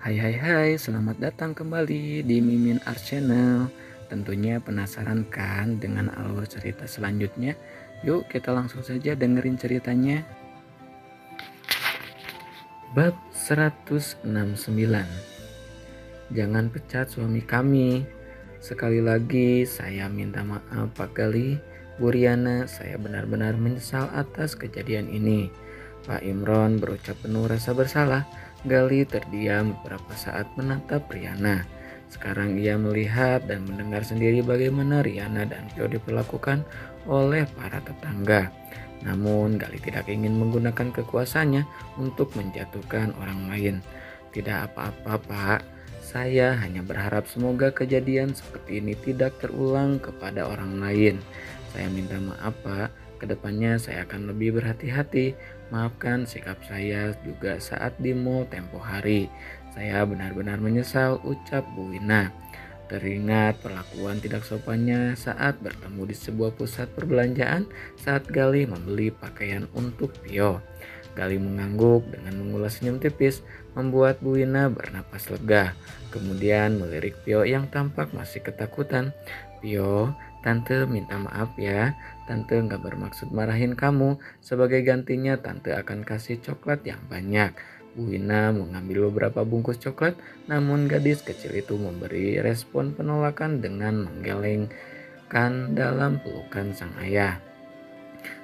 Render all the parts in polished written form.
Hai hai hai, selamat datang kembali di Mimin Art Channel. Tentunya penasaran kan dengan alur cerita selanjutnya? Yuk kita langsung saja dengerin ceritanya. Bab 169. Jangan pecat suami kami. Sekali lagi saya minta maaf Pak Gali, Bu Riana, saya benar-benar menyesal atas kejadian ini. Pak Imron berucap penuh rasa bersalah. Gali terdiam beberapa saat menatap Riana. Sekarang ia melihat dan mendengar sendiri bagaimana Riana dan Pio diperlakukan oleh para tetangga. Namun Gali tidak ingin menggunakan kekuasaannya untuk menjatuhkan orang lain. Tidak apa-apa Pak, saya hanya berharap semoga kejadian seperti ini tidak terulang kepada orang lain. Saya minta maaf Pak, kedepannya saya akan lebih berhati-hati. Maafkan sikap saya juga saat di mall tempo hari. Saya benar-benar menyesal, ucap Bu Wina. Teringat perlakuan tidak sopannya saat bertemu di sebuah pusat perbelanjaan saat Gali membeli pakaian untuk Pio. Gali mengangguk dengan mengulas senyum tipis, membuat Bu Wina bernapas lega. Kemudian melirik Pio yang tampak masih ketakutan. Pio, Tante minta maaf ya. Tante nggak bermaksud marahin kamu. Sebagai gantinya Tante akan kasih coklat yang banyak. Bu Wina mengambil beberapa bungkus coklat, namun gadis kecil itu memberi respon penolakan dengan menggelengkan dalam pelukan sang ayah.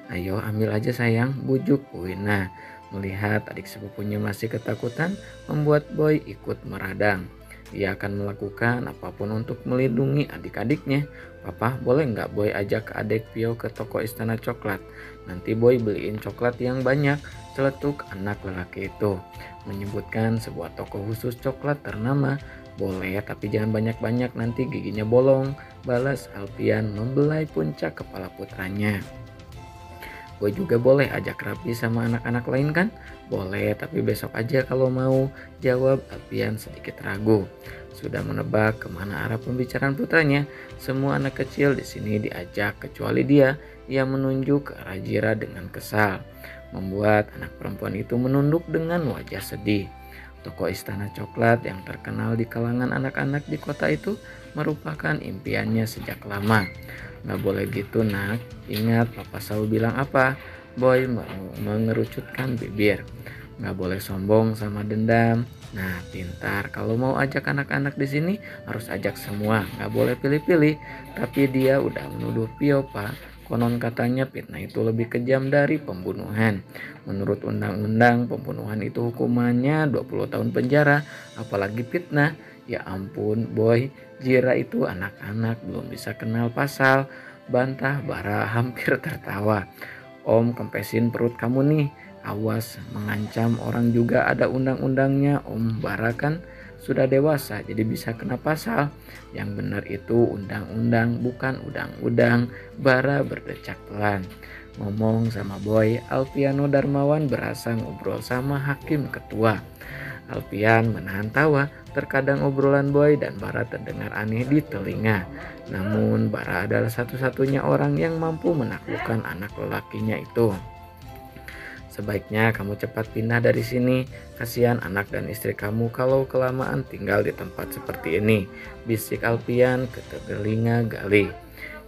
Ayo ambil aja sayang, bujuk Bu Wina. Melihat adik sepupunya masih ketakutan, membuat Boy ikut meradang. Dia akan melakukan apapun untuk melindungi adik-adiknya. Papa, boleh nggak Boy ajak adik Pio ke toko Istana Coklat? Nanti Boy beliin coklat yang banyak, celetuk anak lelaki itu. Menyebutkan sebuah toko khusus coklat ternama. Boleh, tapi jangan banyak-banyak, nanti giginya bolong, balas Alfian membelai puncak kepala putranya. Gue juga boleh ajak Rapi sama anak-anak lain kan? Boleh, tapi besok aja kalau mau, jawab Alfian sedikit ragu. Sudah menebak kemana arah pembicaraan putranya. Semua anak kecil di sini diajak kecuali dia. Ia menunjuk ke arah Jira dengan kesal, membuat anak perempuan itu menunduk dengan wajah sedih. Toko Istana Coklat yang terkenal di kalangan anak-anak di kota itu merupakan impiannya sejak lama. Gak boleh gitu nak, ingat papa selalu bilang apa? Boy mengerucutkan bibir. Gak boleh sombong sama dendam. Nah pintar, kalau mau ajak anak-anak di sini harus ajak semua, gak boleh pilih-pilih. Tapi dia udah menuduh Pio pak. Konon katanya fitnah itu lebih kejam dari pembunuhan. Menurut undang-undang pembunuhan itu hukumannya 20 tahun penjara, apalagi fitnah. Ya ampun Boy, Jira itu anak-anak belum bisa kenal pasal, bantah Bara hampir tertawa. Om kempesin perut kamu nih, awas mengancam orang juga ada undang-undangnya. Om Bara kan sudah dewasa jadi bisa kena pasal. Yang benar itu undang-undang bukan udang-udang. Bara berdecak pelan. Ngomong sama Boy, Alfiano Darmawan berasa ngobrol sama hakim ketua. Alfian menahan tawa, terkadang obrolan Boy dan Bara terdengar aneh di telinga. Namun Bara adalah satu-satunya orang yang mampu menaklukkan anak lelakinya itu. Sebaiknya kamu cepat pindah dari sini. Kasihan anak dan istri kamu kalau kelamaan tinggal di tempat seperti ini, bisik Alfian ke telinga Gali.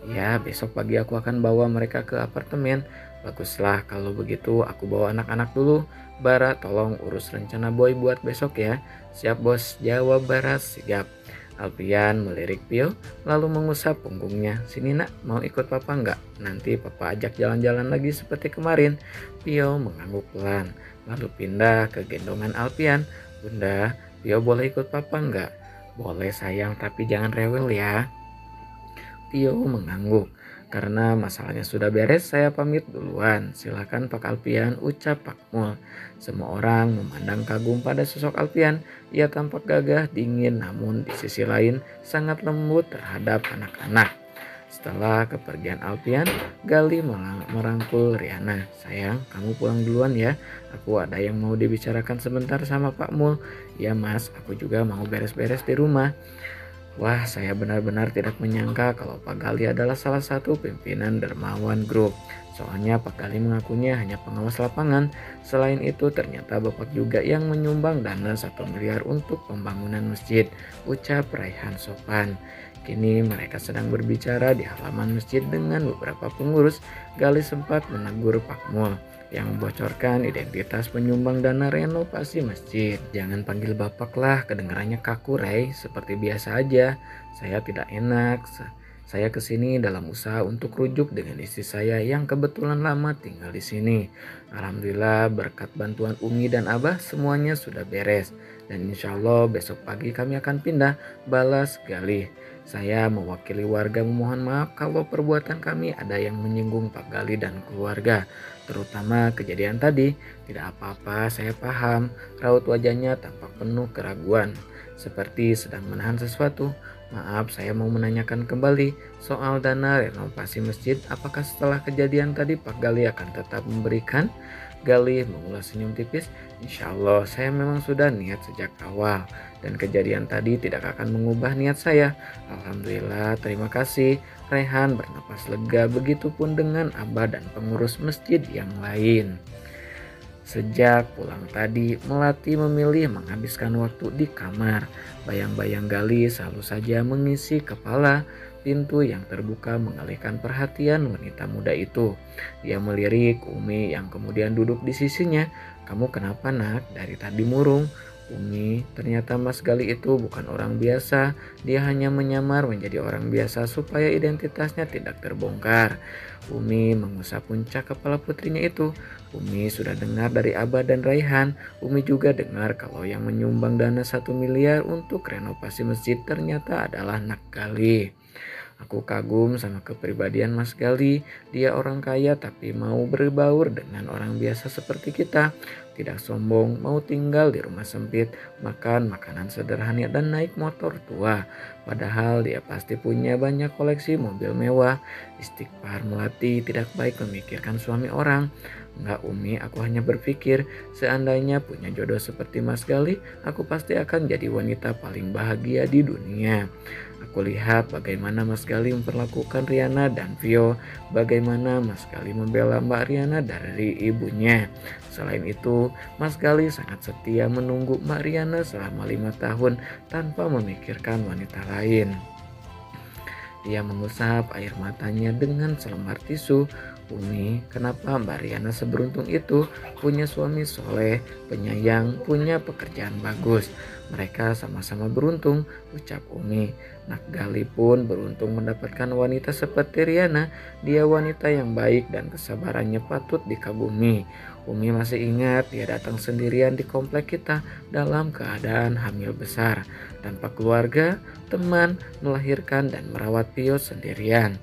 Ya, besok pagi aku akan bawa mereka ke apartemen. Baguslah kalau begitu aku bawa anak-anak dulu. Bara tolong urus rencana Boy buat besok ya. Siap bos, jawab Bara sigap. Alfian melirik Pio lalu mengusap punggungnya. Sini nak, mau ikut papa enggak? Nanti papa ajak jalan-jalan lagi seperti kemarin. Pio mengangguk pelan lalu pindah ke gendongan Alfian. Bunda, Pio boleh ikut papa enggak? Boleh sayang, tapi jangan rewel ya. Pio mengangguk. Karena masalahnya sudah beres, saya pamit duluan. Silakan Pak Alfian, ucap Pak Mul. Semua orang memandang kagum pada sosok Alfian. Ia tampak gagah, dingin, namun di sisi lain sangat lembut terhadap anak-anak. Setelah kepergian Alfian, Gali merangkul Riana. Sayang, kamu pulang duluan ya. Aku ada yang mau dibicarakan sebentar sama Pak Mul. Ya mas, aku juga mau beres-beres di rumah. Wah, saya benar-benar tidak menyangka kalau Pak Gali adalah salah satu pimpinan Dermawan Group. Soalnya Pak Gali mengakunya hanya pengawas lapangan. Selain itu ternyata Bapak juga yang menyumbang dana 1 miliar untuk pembangunan masjid, ucap Raihan sopan. Kini mereka sedang berbicara di halaman masjid dengan beberapa pengurus. Gali sempat menegur Pak Mul yang membocorkan identitas penyumbang dana renovasi masjid. Jangan panggil bapak lah, kedengarannya kaku Ray, seperti biasa aja. Saya tidak enak. Saya kesini dalam usaha untuk rujuk dengan istri saya yang kebetulan lama tinggal di sini. Alhamdulillah berkat bantuan Umi dan Abah semuanya sudah beres. Dan insya Allah besok pagi kami akan pindah, balas Gali. Saya mewakili warga memohon maaf kalau perbuatan kami ada yang menyinggung Pak Gali dan keluarga. Terutama kejadian tadi, tidak apa-apa saya paham. Raut wajahnya tampak penuh keraguan, seperti sedang menahan sesuatu. Maaf, saya mau menanyakan kembali soal dana renovasi masjid. Apakah setelah kejadian tadi Pak Gali akan tetap memberikan? Gali mengulas senyum tipis. Insya Allah saya memang sudah niat sejak awal dan kejadian tadi tidak akan mengubah niat saya. Alhamdulillah, terima kasih. Rehan bernapas lega, begitupun dengan Abah dan pengurus masjid yang lain. Sejak pulang tadi, Melati memilih menghabiskan waktu di kamar. Bayang-bayang Gali selalu saja mengisi kepala. Pintu yang terbuka mengalihkan perhatian wanita muda itu. Dia melirik Umi yang kemudian duduk di sisinya. "Kamu kenapa nak? Dari tadi murung." "Umi, ternyata Mas Gali itu bukan orang biasa. Dia hanya menyamar menjadi orang biasa supaya identitasnya tidak terbongkar." Umi mengusap puncak kepala putrinya itu. Umi sudah dengar dari Abah dan Raihan. Umi juga dengar kalau yang menyumbang dana 1 miliar untuk renovasi masjid ternyata adalah Nak Gali. Aku kagum sama kepribadian Mas Gali. Dia orang kaya tapi mau berbaur dengan orang biasa seperti kita. Tidak sombong, mau tinggal di rumah sempit, makan makanan sederhana dan naik motor tua. Padahal dia pasti punya banyak koleksi mobil mewah. Istighfar Melati, tidak baik memikirkan suami orang. Enggak Umi, aku hanya berpikir seandainya punya jodoh seperti Mas Gali, aku pasti akan jadi wanita paling bahagia di dunia. Aku lihat bagaimana Mas Gali memperlakukan Riana dan Vio, bagaimana Mas Gali membela Mbak Riana dari ibunya. Selain itu, Mas Gali sangat setia menunggu Mbak Riana selama 5 tahun tanpa memikirkan wanita lain. Dia mengusap air matanya dengan selembar tisu. "Umi, kenapa Mbak Riana seberuntung itu? Punya suami soleh, penyayang, punya pekerjaan bagus. Mereka sama-sama beruntung," ucap Umi. Nak Gali pun beruntung mendapatkan wanita seperti Riana. Dia wanita yang baik dan kesabarannya patut dikagumi. Umi masih ingat dia datang sendirian di komplek kita dalam keadaan hamil besar, tanpa keluarga, teman, melahirkan dan merawat Pio sendirian.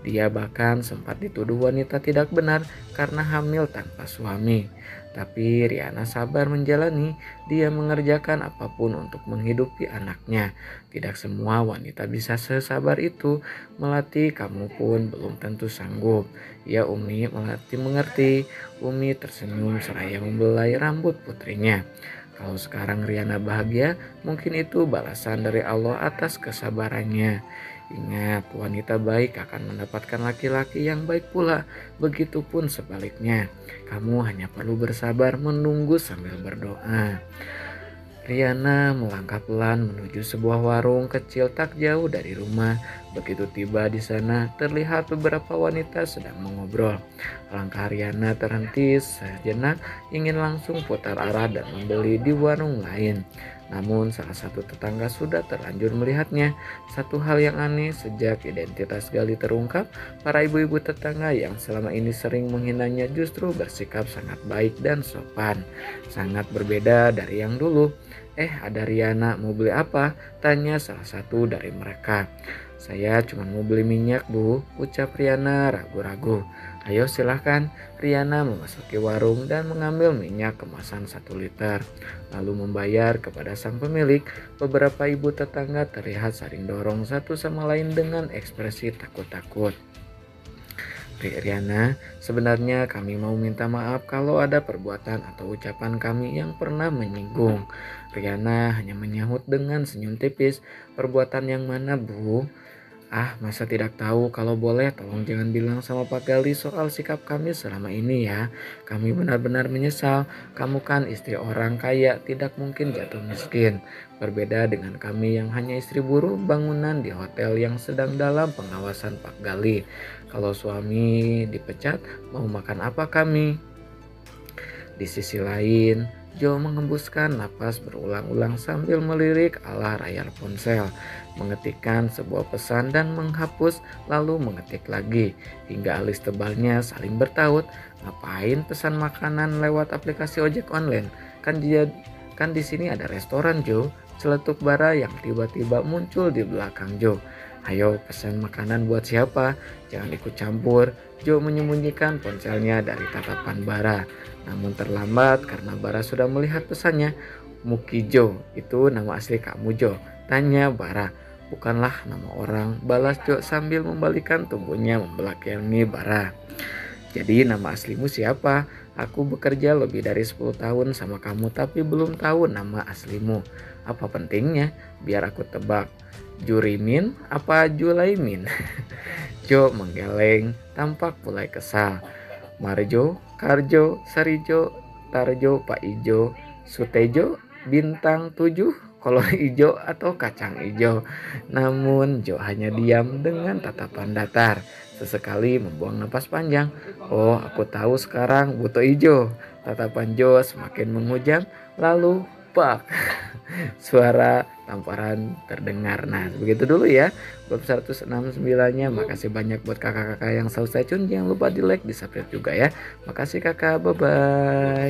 Dia bahkan sempat dituduh wanita tidak benar karena hamil tanpa suami. Tapi Riana sabar menjalani, dia mengerjakan apapun untuk menghidupi anaknya. Tidak semua wanita bisa sesabar itu. Melati, kamu pun belum tentu sanggup. Ya Umi, Melati mengerti. Umi tersenyum seraya membelai rambut putrinya. Kalau sekarang Riana bahagia, mungkin itu balasan dari Allah atas kesabarannya. Ingat, wanita baik akan mendapatkan laki-laki yang baik pula. Begitupun sebaliknya. Kamu hanya perlu bersabar menunggu sambil berdoa. Riana melangkah pelan menuju sebuah warung kecil tak jauh dari rumah. Begitu tiba di sana, terlihat beberapa wanita sedang mengobrol. Langkah Riana terhenti sejenak, ingin langsung putar arah dan membeli di warung lain. Namun salah satu tetangga sudah terlanjur melihatnya. Satu hal yang aneh, sejak identitas Gali terungkap, para ibu-ibu tetangga yang selama ini sering menghinanya justru bersikap sangat baik dan sopan. Sangat berbeda dari yang dulu. Ada Riana, mau beli apa?" tanya salah satu dari mereka. "Saya cuma mau beli minyak Bu," ucap Riana ragu-ragu. "Ayo silahkan." Riana memasuki warung dan mengambil minyak kemasan 1 liter. Lalu membayar kepada sang pemilik. Beberapa ibu tetangga terlihat saling dorong satu sama lain dengan ekspresi takut-takut. "Riana, sebenarnya kami mau minta maaf kalau ada perbuatan atau ucapan kami yang pernah menyinggung." Riana hanya menyahut dengan senyum tipis. "Perbuatan yang mana Bu?" Ah, masa tidak tahu? Kalau boleh tolong jangan bilang sama Pak Gali soal sikap kami selama ini ya. Kami benar-benar menyesal. Kamu kan istri orang kaya, tidak mungkin jatuh miskin. Berbeda dengan kami yang hanya istri buruh bangunan di hotel yang sedang dalam pengawasan Pak Gali. Kalau suami dipecat, mau makan apa kami? Di sisi lain, Joe mengembuskan napas berulang-ulang sambil melirik arah layar ponsel, mengetikkan sebuah pesan dan menghapus lalu mengetik lagi, hingga alis tebalnya saling bertaut. Ngapain pesan makanan lewat aplikasi ojek online? Kan di sini ada restoran, Joe. Celetuk bara yang tiba-tiba muncul di belakang Joe. Ayo pesan makanan buat siapa? Jangan ikut campur. Joe menyembunyikan ponselnya dari tatapan bara. Namun terlambat karena Bara sudah melihat pesannya. Mukijo, itu nama asli kamu Jo? Tanya Bara. Bukanlah nama orang, balas Jo sambil membalikan tubuhnya membelakangi Bara. Jadi nama aslimu siapa? Aku bekerja lebih dari 10 tahun sama kamu tapi belum tahu nama aslimu. Apa pentingnya? Biar aku tebak. Jurimin apa Julaimin? Jo menggeleng, tampak mulai kesal. Marjo, Karjo, Sarijo, Tarjo, Pak Ijo, Sutejo, Bintang 7, kolor hijau atau kacang hijau. Namun Jo hanya diam dengan tatapan datar. Sesekali membuang napas panjang. Oh, aku tahu sekarang butuh hijau. Tatapan Jo semakin menghujam, lalu pak. Suara tamparan terdengar. Nah, begitu dulu ya bab 169-nya. Makasih banyak buat kakak-kakak yang selalu stay tune. Jangan lupa di like, di subscribe juga ya. Makasih kakak, bye bye.